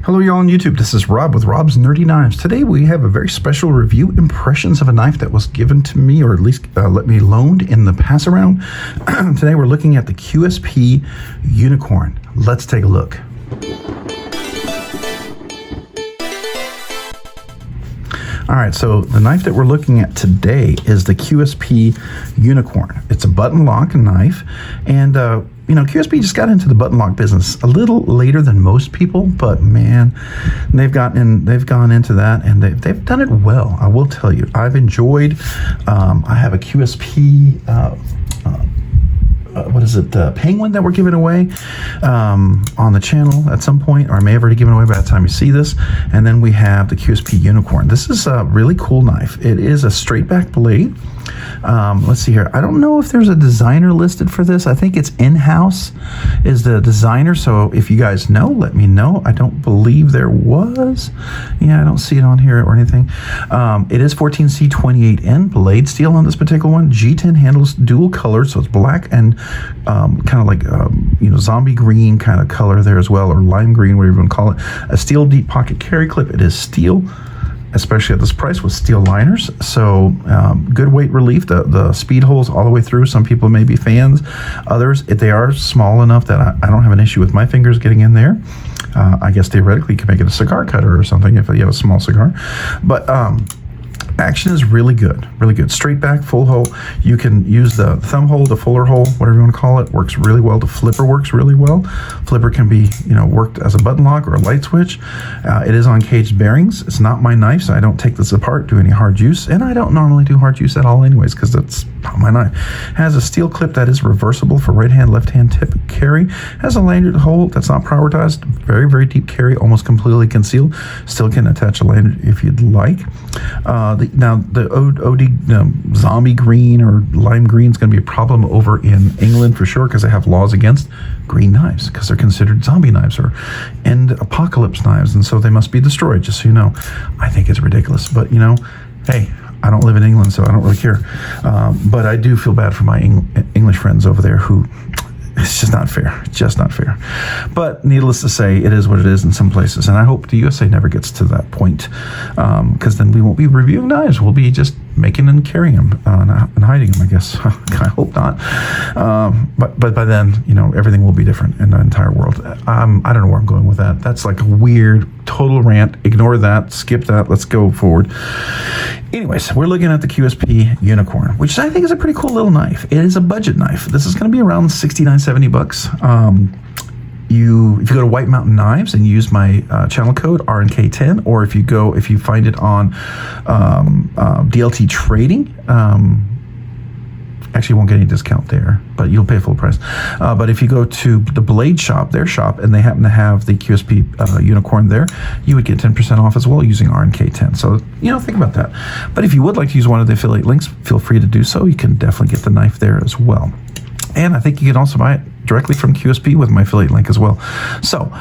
Hello y'all on YouTube, this is Rob with Rob's Nerdy Knives. Today we have a very special review, impressions of a knife that was given to me, or at least let me loaned in the pass around. Today we're looking at the QSP Unicorn. Let's take a look. Alright, so the knife that we're looking at today is the QSP Unicorn. It's a button lock knife, and you know, QSP just got into the button lock business a little later than most people, but man, they've gone into that, and they've done it well. I will tell you, I've enjoyed. I have a QSP. What is it, the Penguin that we're giving away on the channel at some point, or I may have already given away by the time you see this. And then we have the QSP Unicorn. This is a really cool knife. It is a straight back blade. Let's see here. I don't know if there's a designer listed for this. I think it's in-house is the designer. So if you guys know, let me know. I don't believe there was. Yeah, I don't see it on here or anything. It is 14C28N blade steel on this particular one. G10 handles dual colors, so it's black and kind of like you know, zombie green kind of color there as well, or lime green, whatever you want to call it. A steel deep pocket carry clip. It is steel, especially at this price, with steel liners. So good weight relief. The speed holes all the way through. Some people may be fans. Others, if they are small enough that I don't have an issue with my fingers getting in there. I guess theoretically you can make it a cigar cutter or something if you have a small cigar. But action is really good, really good. Straight back, full hole. You can use the thumb hole, the fuller hole, whatever you want to call it. Works really well. The flipper works really well. Flipper can be, you know, worked as a button lock or a light switch. It is on caged bearings. It's not my knife, so I don't take this apart, do any hard use, and I don't normally do hard use at all anyways, because that's not my knife. It has a steel clip that is reversible for right hand, left hand tip carry. Has a lanyard hole that's not prioritized. Very, very deep carry, almost completely concealed. Still can attach a lanyard if you'd like. Now the OD zombie green or lime green is going to be a problem over in England for sure, because they have laws against green knives because they're considered zombie knives or end apocalypse knives, and so they must be destroyed, just so you know. I think it's ridiculous, but you know, hey, I don't live in England, so I don't really care. But I do feel bad for my English friends over there who, it's just not fair. Just not fair. But needless to say, it is what it is in some places. And I hope the USA never gets to that point, because then we won't be reviewing knives. We'll be just making and carrying them and hiding them, I guess. I hope not. But by then, you know, everything will be different in the entire world. I don't know where I'm going with that. That's like a weird, total rant. Ignore that. Skip that. Let's go forward. Anyways, we're looking at the QSP Unicorn, which I think is a pretty cool little knife. It is a budget knife. This is going to be around $69-70. If you go to White Mountain Knives and use my channel code RNK10, or if you find it on DLT Trading, actually won't get any discount there, but you'll pay full price. But if you go to the Blade Shop, their shop, and they happen to have the QSP Unicorn there, you would get 10% off as well using RNK10. So, you know, think about that. But if you would like to use one of the affiliate links, feel free to do so. You can definitely get the knife there as well. And I think you can also buy it directly from QSP with my affiliate link as well. So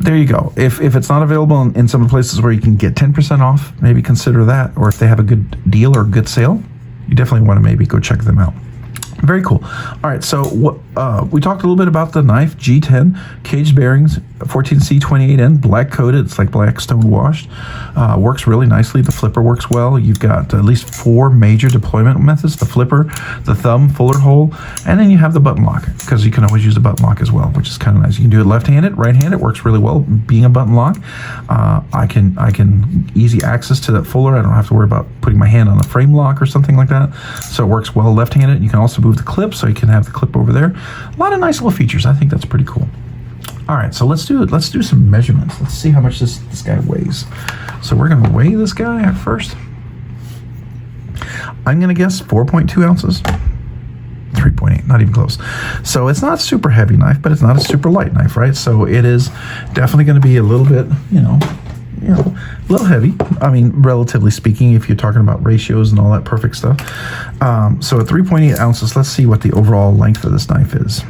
there you go. If it's not available in some of the places where you can get 10% off, maybe consider that. Or if they have a good deal or a good sale, you definitely want to maybe go check them out. Very cool. All right, so we talked a little bit about the knife, G10, caged bearings, 14C28N, black coated. It's like black stone washed. Works really nicely. The flipper works well. You've got at least 4 major deployment methods: the flipper, the thumb, fuller hole, and then you have the button lock, because you can always use the button lock as well, which is kind of nice. You can do it left-handed, right-handed. Works really well. Being a button lock, I can easy access to that fuller. I don't have to worry about putting my hand on a frame lock or something like that. So it works well left-handed. You can also move the clip, so you can have the clip over there. A lot of nice little features. I think that's pretty cool. All right, so let's do some measurements. Let's see how much this guy weighs. So we're gonna weigh this guy at first. I'm gonna guess 4.2 ounces. 3.8, not even close. So it's not a super heavy knife, but it's not a super light knife, right? So it is definitely gonna be a little bit, you know, a little heavy. I mean, relatively speaking, if you're talking about ratios and all that perfect stuff. So at 3.8 ounces, let's see what the overall length of this knife is.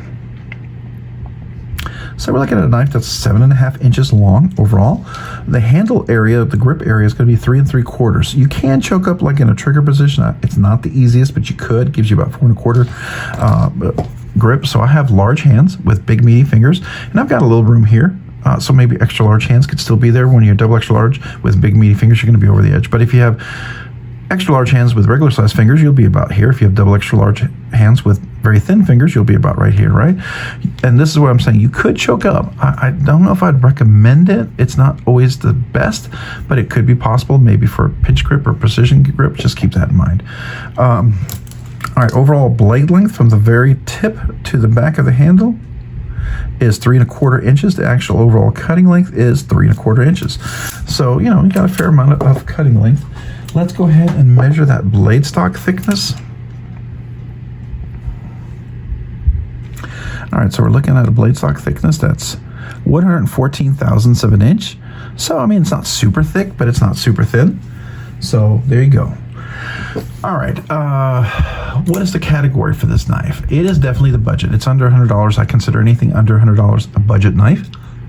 So we're looking at a knife that's 7.5 inches long overall. The handle area, the grip area, is going to be 3 3/4. You can choke up like in a trigger position. It's not the easiest, but you could. It gives you about 4 1/4 grip. So I have large hands with big meaty fingers, and I've got a little room here So maybe extra large hands could still be there. When you're double extra large with big meaty fingers, you're going to be over the edge. But if you have extra large hands with regular size fingers, you'll be about here. If you have double extra large hands with very thin fingers, you'll be about right here, right? And this is what I'm saying. You could choke up. I don't know if I'd recommend it. It's not always the best, but it could be possible, maybe for pinch grip or precision grip. Just keep that in mind. All right, overall blade length from the very tip to the back of the handle is 3 1/4 inches. The actual overall cutting length is 3 1/4 inches. So, you know, you got a fair amount of cutting length. Let's go ahead and measure that blade stock thickness. All right, so we're looking at a blade stock thickness that's 114 thousandths of an inch. So, I mean, it's not super thick, but it's not super thin. So, there you go. All right, what is the category for this knife? It is definitely the budget. It's under $100. I consider anything under $100 a budget knife.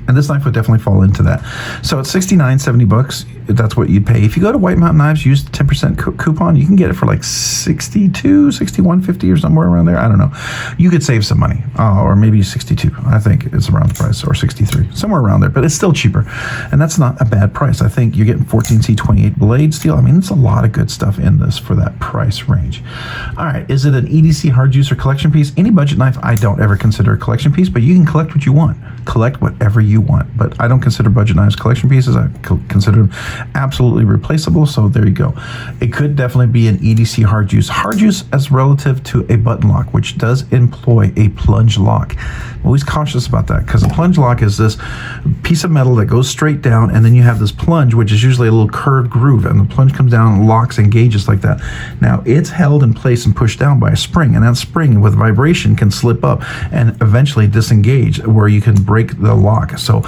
And this knife would definitely fall into that. So it's $69.70. That's what you'd pay. If you go to White Mountain Knives, use the 10% coupon, you can get it for like $62, $61.50 or somewhere around there. I don't know. You could save some money, or maybe $62. I think it's around the price, or $63, somewhere around there. But it's still cheaper, and that's not a bad price. I think you're getting 14C28 blade steel. I mean, it's a lot of good stuff in this for that price range. All right, is it an EDC hard use or collection piece? Any budget knife, I don't ever consider a collection piece, but you can collect what you want. Collect whatever you want, but I don't consider budget knives collection pieces. I consider them absolutely replaceable, so there you go. It could definitely be an EDC hard use. Hard use as relative to a button lock, which does employ a plunge lock. I'm always cautious about that, because a plunge lock is this piece of metal that goes straight down, and then you have this plunge, which is usually a little curved groove, and the plunge comes down and locks and engages like that. Now, it's held in place and pushed down by a spring, and that spring with vibration can slip up and eventually disengage, where you can break the lock. So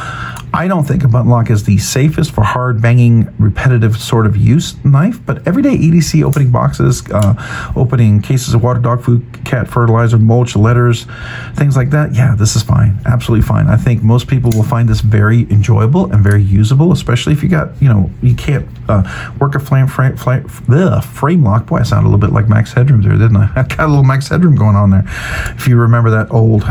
I don't think a button lock is the safest for hard banging, repetitive sort of use knife, but everyday EDC opening boxes, opening cases of water, dog food, cat fertilizer, mulch, letters, things like that, yeah, this is fine, absolutely fine. I think most people will find this very enjoyable and very usable, especially if you got, you know, you can't work a frame lock. Boy, I sounded a little bit like Max Headroom there, didn't I? I got a little Max Headroom going on there. If you remember that old,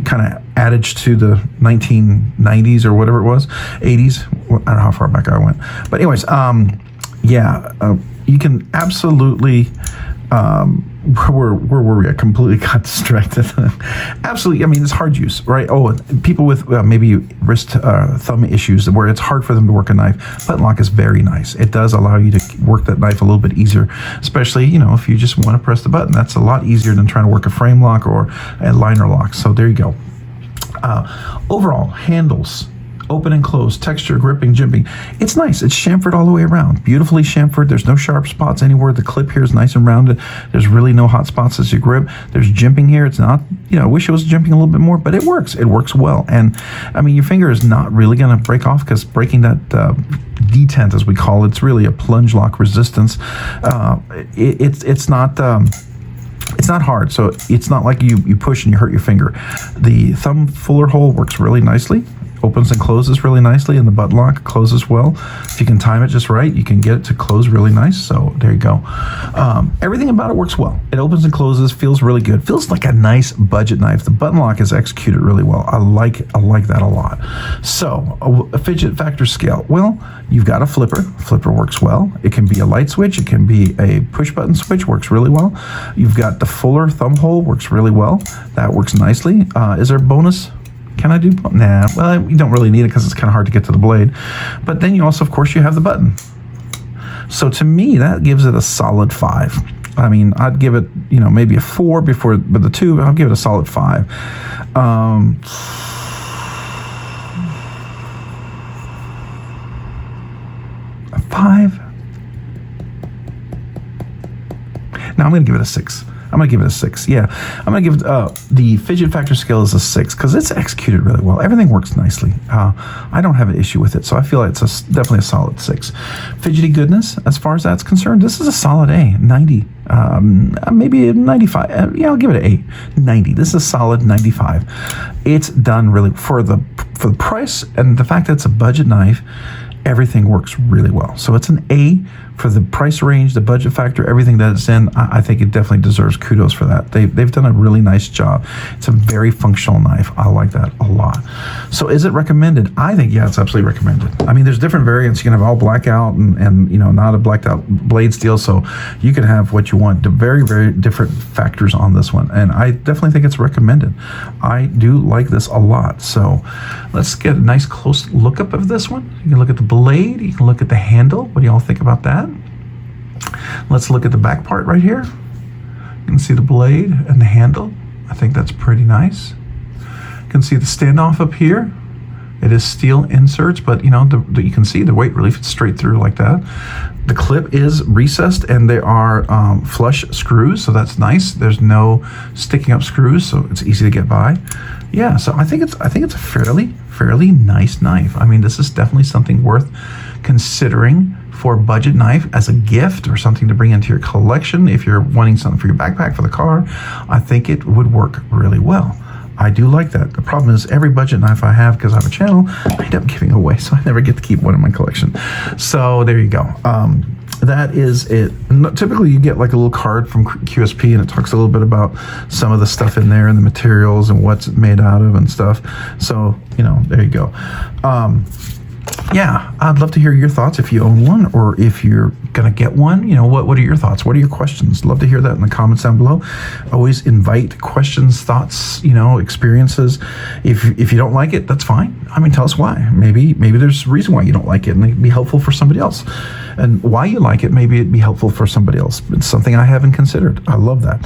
kind of adage to the 1990s or whatever it was, 80s. I don't know how far back I went. But anyways, you can absolutely, where were we? I completely got distracted. Absolutely, I mean, it's hard use, right? Oh, people with maybe wrist, thumb issues where it's hard for them to work a knife. Button lock is very nice. It does allow you to work that knife a little bit easier, especially, you know, if you just want to press the button. That's a lot easier than trying to work a frame lock or a liner lock. So there you go. Overall, handles, open and close, texture, gripping, jimping. It's nice. It's chamfered all the way around. Beautifully chamfered. There's no sharp spots anywhere. The clip here is nice and rounded. There's really no hot spots as you grip. There's jimping here. It's not, you know, I wish it was jimping a little bit more, but it works. It works well. And I mean, your finger is not really going to break off, because breaking that detent, as we call it, it's really a plunge lock resistance. It's not hard, so it's not like you push and you hurt your finger. The thumb fuller hole works really nicely, opens and closes really nicely, and the button lock closes well. If you can time it just right, you can get it to close really nice. So there you go. Everything about it works well. It opens and closes, feels really good. Feels like a nice budget knife. The button lock is executed really well. I like that a lot. So a fidget factor scale. Well, you've got a flipper. Flipper works well. It can be a light switch. It can be a push button switch. Works really well. You've got the fuller thumb hole. Works really well. That works nicely. Is there a bonus? Can I do? Nah, well, you don't really need it because it's kind of hard to get to the blade. But then you also, of course, you have the button. So to me, that gives it a solid 5. I mean, I'd give it, you know, maybe a 4 before, but the 2, I'll give it a solid 5. A 5. Now I'm going to give it a 6. I'm going to give it a 6. Yeah, I'm going to give the fidget factor scale is a 6 because it's executed really well. Everything works nicely. I don't have an issue with it, so I feel like it's definitely a solid 6. Fidgety goodness, as far as that's concerned, this is a solid A, 90. Maybe a 95. Yeah, I'll give it an 8. 90. This is a solid 95. It's done really for the price and the fact that it's a budget knife. Everything works really well. So it's an A for the price range, the budget factor, everything that it's in, I think it definitely deserves kudos for that. They've done a really nice job. It's a very functional knife. I like that a lot. So is it recommended? I think, yeah, it's absolutely recommended. I mean, there's different variants. You can have all blackout and not a blacked out blade steel, so you can have what you want. The very, very different factors on this one, and I definitely think it's recommended. I do like this a lot. So let's get a nice close look up of this one. You can look at the blade, you can look at the handle. What do y'all think about that? Let's look at the back part right here. You can see the blade and the handle. I think that's pretty nice. You can see the standoff up here. It is steel inserts, but you can see the weight relief. It's straight through like that. The clip is recessed, and there are flush screws, so that's nice. There's no sticking up screws, so it's easy to get by. Yeah, so I think it's a fairly nice knife. I mean, this is definitely something worth considering for a budget knife as a gift or something to bring into your collection. If you're wanting something for your backpack, for the car, I think it would work really well. I do like that. The problem is every budget knife I have, because I have a channel, I end up giving away, so I never get to keep one in my collection. So there you go. That is it. Typically you get like a little card from QSP, and it talks a little bit about some of the stuff in there and the materials and what's it made out of and stuff. So, there you go. Yeah, I'd love to hear your thoughts if you own one or if you're going to get one. What are your thoughts? What are your questions? Love to hear that in the comments down below. Always invite questions, thoughts, experiences. If you don't like it, that's fine. I mean, tell us why. Maybe there's a reason why you don't like it, and it'd be helpful for somebody else. And why you like it, maybe it'd be helpful for somebody else. It's something I haven't considered. I love that.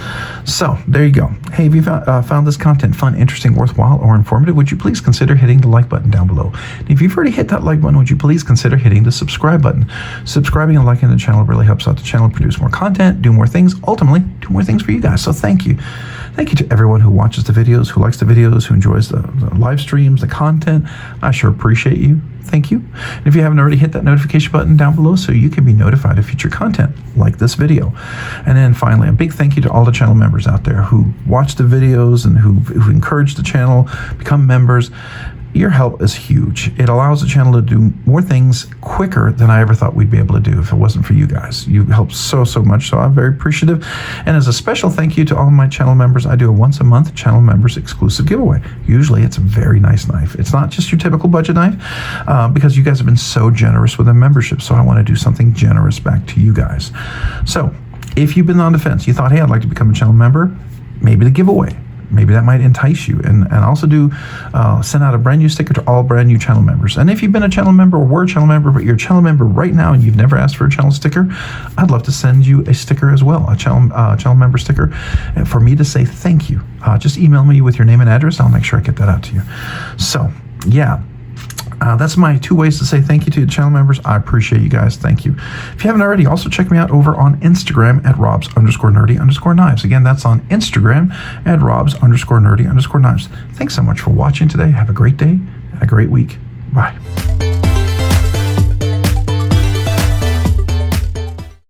So there you go. Hey, if you found this content fun, interesting, worthwhile, or informative, would you please consider hitting the like button down below? And if you've already hit that like button, would you please consider hitting the subscribe button? Subscribing and liking the channel really helps out the channel produce more content, do more things, ultimately do more things for you guys. So thank you. Thank you to everyone who watches the videos, who likes the videos, who enjoys the live streams, the content. I sure appreciate you. Thank you. And if you haven't already, hit that notification button down below so you can be notified of future content like this video. And then finally, a big thank you to all the channel members out there who watch the videos and who encourage the channel, become members. Your help is huge. It allows the channel to do more things quicker than I ever thought we'd be able to do if it wasn't for you guys. You help so much, so I'm very appreciative. And as a special thank you to all of my channel members, I do a once a month channel members exclusive giveaway. Usually it's a very nice knife. It's not just your typical budget knife, because you guys have been so generous with the membership, so I want to do something generous back to you guys. So if you've been on the fence, you thought, hey, I'd like to become a channel member, maybe the giveaway. Maybe that might entice you, and also do send out a brand new sticker to all brand new channel members. And if you've been a channel member or were a channel member, but you're a channel member right now and you've never asked for a channel sticker, I'd love to send you a sticker as well, a channel member sticker, and for me to say thank you. Just email me with your name and address. I'll make sure I get that out to you. So yeah. That's my 2 ways to say thank you to the channel members. I appreciate you guys. Thank you. If you haven't already, also check me out over on Instagram at robs_nerdy_knives. Again, that's on Instagram at robs_nerdy_knives. Thanks so much for watching today. Have a great day and a great week. Bye.